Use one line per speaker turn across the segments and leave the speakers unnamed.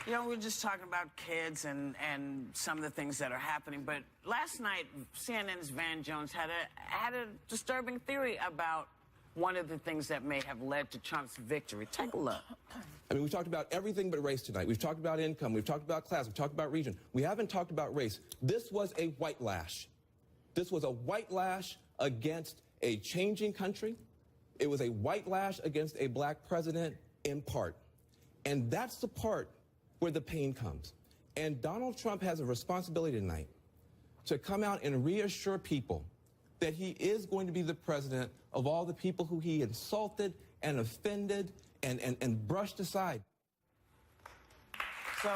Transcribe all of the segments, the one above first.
You know, we were just talking about kids and some of the things that are happening, but last night, CNN's Van Jones had a disturbing theory about one of the things that may have led to Trump's victory. Take a look.
I mean, we've talked about everything but race tonight. We've talked about income. We've talked about class. We've talked about region. We haven't talked about race. This was a white lash. This was a white lash against a changing country. It was a white lash against a black president in part. And that's the part where the pain comes. And Donald Trump has a responsibility tonight to come out and reassure people that he is going to be the president of all the people who he insulted and offended and brushed aside.
So,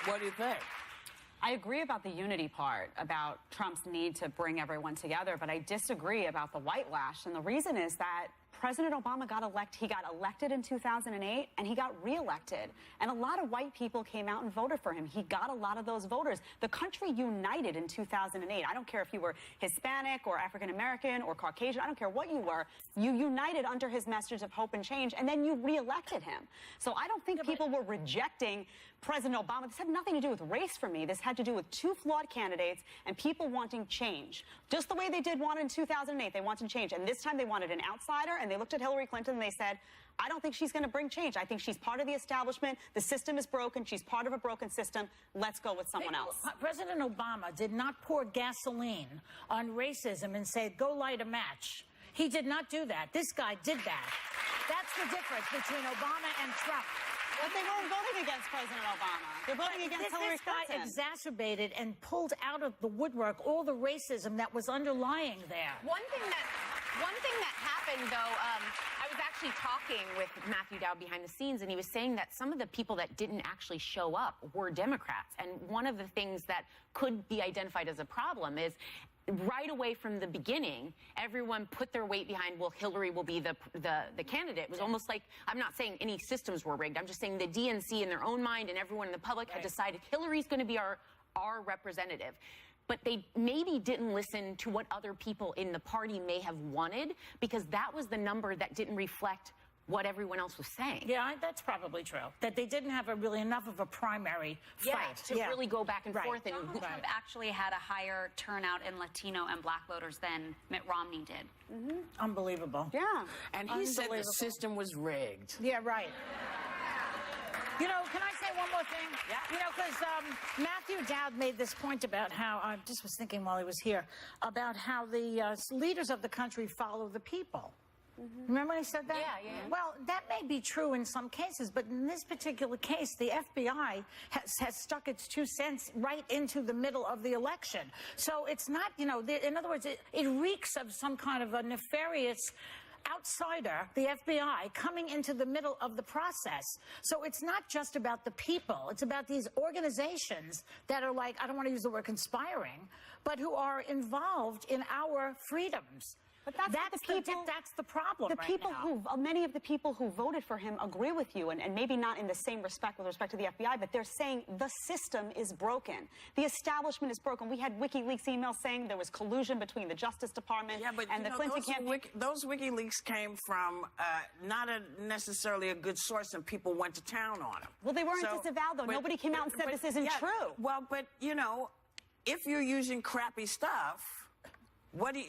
what do you think?
I agree about the unity part, about Trump's need to bring everyone together, but I disagree about the white lash. And the reason is that President Obama got elected in 2008, and he got reelected. And a lot of white people came out and voted for him. He got a lot of those voters. The country united in 2008. I don't care if you were Hispanic or African-American or Caucasian. I don't care what you were. You united under his message of hope and change, and then you reelected him. So I don't think people were rejecting President Obama. This had nothing to do with race for me. This had to do with two flawed candidates and people wanting change. Just the way they did want in 2008. They wanted change. And this time they wanted an outsider, and they looked at Hillary Clinton and they said, I don't think she's going to bring change. I think she's part of the establishment. The system is broken. She's part of a broken system. Let's go with someone else.
President Obama did not pour gasoline on racism and say, go light a match. He did not do that. This guy did that. That's the difference between Obama and Trump.
But they weren't voting against President Obama. They're voting against Hillary Clinton.
This guy exacerbated and pulled out of the woodwork all the racism that was underlying there.
One thing that happened, though, I was actually talking with Matthew Dowd behind the scenes, and he was saying that some of the people that didn't actually show up were Democrats. And one of the things that could be identified as a problem is right away from the beginning, everyone put their weight behind, well, Hillary will be the candidate. It was almost like, I'm not saying any systems were rigged. I'm just saying the DNC in their own mind and everyone in the public had decided Hillary's going to be our representative. But they maybe didn't listen to what other people in the party may have wanted, because that was the number that didn't reflect what everyone else was saying.
Yeah, that's probably true. That they didn't have really enough of a primary fight.
To really go back and forth. And
Donald Trump actually had a higher turnout in Latino and black voters than Mitt Romney did.
Unbelievable.
Yeah.
And he said the system was rigged.
Yeah, right. You know, can I say one more thing? Yeah. You know, because Matthew Dowd made this point about how, I just was thinking while he was here, about how the leaders of the country follow the people. Remember when he said that?
Yeah.
Well, that may be true in some cases, but in this particular case, the FBI has stuck its 2 cents right into the middle of the election. So it's not, you know, in other words, it reeks of some kind of a nefarious outsider, the FBI, coming into the middle of the process. So it's not just about the people. It's about these organizations that are like, I don't want to use the word conspiring, but who are involved in our freedoms.
But that's
the problem.
Many of the people who voted for him agree with you, and maybe not in the same respect with respect to the FBI, but they're saying the system is broken. The establishment is broken. We had WikiLeaks emails saying there was collusion between the Justice Department and the Clinton campaign.
Those WikiLeaks came from not necessarily a good source, and people went to town on them.
Well, they weren't disavowed, though. Nobody came out and said this isn't true.
Well, but, you know, if you're using crappy stuff, what do you,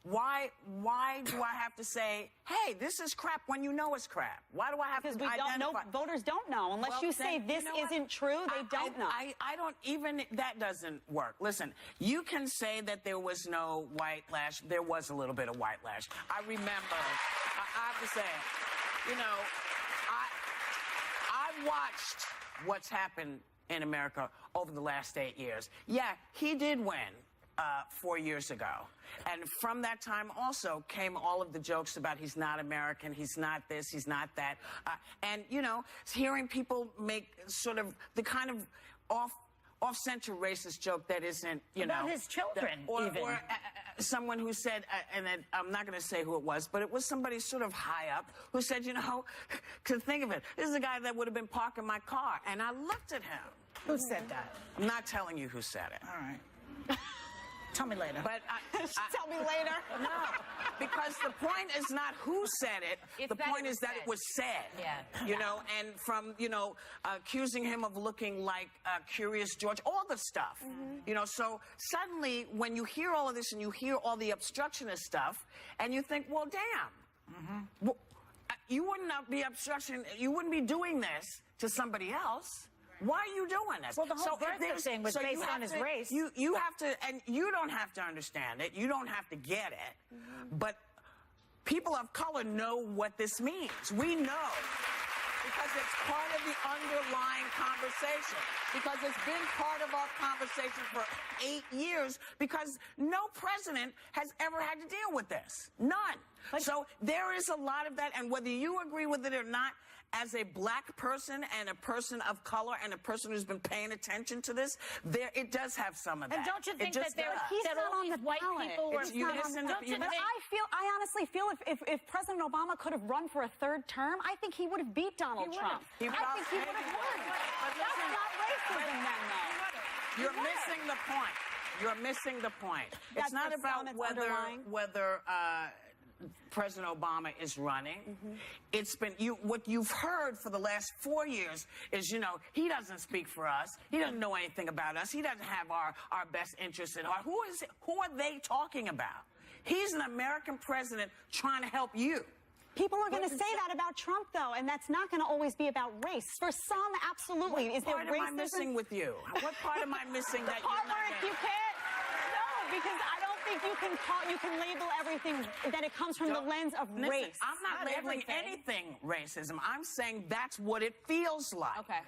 why do I have to say, hey, this is crap when you know it's crap? Why do I have to identify?
Because we don't know. Voters don't know. Unless you say this isn't true, they don't know.
I don't even, that doesn't work. Listen, you can say that there was no white lash. There was a little bit of white lash. I remember, I have to say, you know, I watched what's happened in America over the last 8 years. Yeah, he did win 4 years ago. And from that time also came all of the jokes about he's not American, he's not this, he's not that. And, you know, hearing people make sort of the kind of off-center racist joke that isn't, you know.
About his children,
or someone who said, and then I'm not going to say who it was, but it was somebody sort of high up who said, you know, to think of it, this is a guy that would have been parking my car. And I looked at him.
Who said that?
I'm not telling you who said it.
All right. Tell me later.
But
Tell me later.
No, because the point is not who said it.
It's
the
that
point
it
is
was
that
said.
it was said.
Yeah.
You know, and from, accusing him of looking like Curious George, all the stuff. You know, so suddenly when you hear all of this and you hear all the obstructionist stuff, and you think, well, damn. Well, you wouldn't be you wouldn't be doing this to somebody else. Why are you doing this?
Well, the whole
if
birther
there's-
thing was
you
based
have
on his
to-
race.
You have to, and you don't have to understand it. You don't have to get it. But people of color know what this means. We know. Because it's part of the underlying conversation. Because it's been part of our conversation for 8 years. Because no president has ever had to deal with this. None. So there is a lot of that. And whether you agree with it or not, as a black person and a person of color and a person who's been paying attention to this, it does have some of that.
And don't you think
It just
that
does.
He's not
all
on
these
the
white
ballot.
people were...
You listen to- you
But I honestly feel if President Obama could have run for a third term, I think he would have beat Donald Trump. I think he would have won.
But
That's
listen,
not racism then, though.
You're missing the point. You're missing the point.
That's
It's not
the
about
sum that's underlying.
whether President Obama is running. It's been what you've heard for the last 4 years is, he doesn't speak for us. He doesn't know anything about us. He doesn't have our best interests at heart. Who are they talking about? He's an American president trying to help you.
People are going to say that about Trump, though, and that's not going to always be about race. For some, absolutely.
What part am I missing with you? What part am I missing that
The part
you're not
where
getting?
you can't. No, because I don't think you can label everything that it comes from the lens of
Listen,
race.
I'm not labeling anything racism. I'm saying that's what it feels like.
Okay.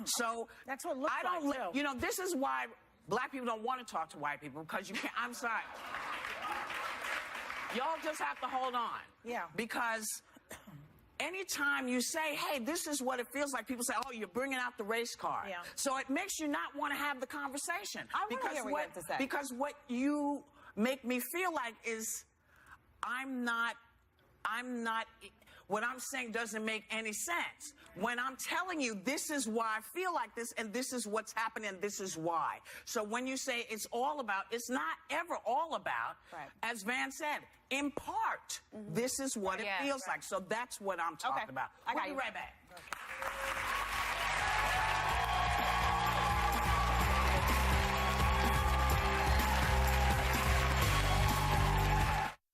So that's what it looks
I don't
like, too.
This is why black people don't want to talk to white people, because you can't. I'm sorry. Y'all just have to hold on.
Yeah.
Because anytime you say, hey, this is what it feels like, people say, oh, you're bringing out the race card.
Yeah.
So it makes you not want to have the conversation.
I want to hear what you have to say.
Because what you make me feel like is what I'm saying doesn't make any sense. When I'm telling you this is why I feel like this, and this is what's happening, and this is why. So when you say it's all about, it's not ever all about,
Right.
as Van said, in part, this is what it feels like. So that's what I'm talking about.
I got
We'll be
you.
right back.